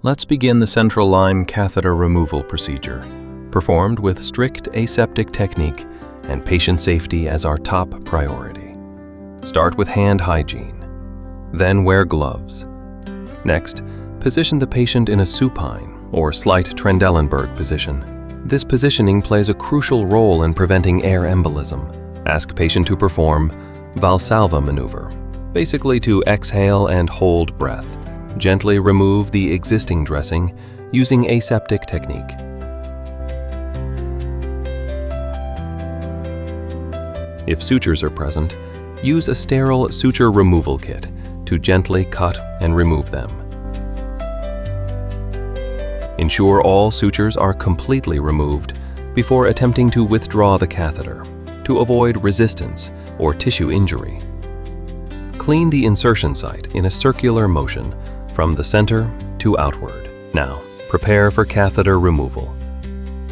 Let's begin the central line catheter removal procedure, performed with strict aseptic technique and patient safety as our top priority. Start with hand hygiene. Then wear gloves. Next, position the patient in a supine or slight Trendelenburg position. This positioning plays a crucial role in preventing air embolism. Ask patient to perform Valsalva maneuver, basically to exhale and hold breath. Gently remove the existing dressing using aseptic technique. If sutures are present, use a sterile suture removal kit to gently cut and remove them. Ensure all sutures are completely removed before attempting to withdraw the catheter to avoid resistance or tissue injury. Clean the insertion site in a circular motion from the center to outward. Now, prepare for catheter removal.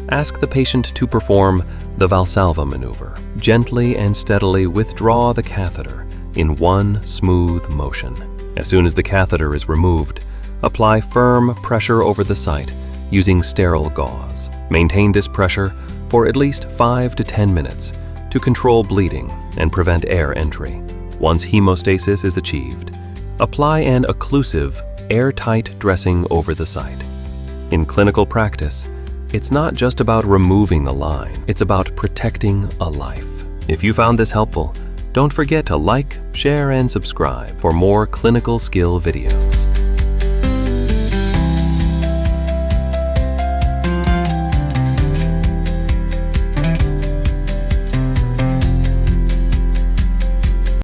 Ask the patient to perform the Valsalva maneuver. Gently and steadily withdraw the catheter in one smooth motion. As soon as the catheter is removed, apply firm pressure over the site using sterile gauze. Maintain this pressure for at least 5 to 10 minutes to control bleeding and prevent air entry. Once hemostasis is achieved, apply an occlusive, airtight dressing over the site. In clinical practice, it's not just about removing the line, it's about protecting a life. If you found this helpful, don't forget to like, share, and subscribe for more clinical skill videos.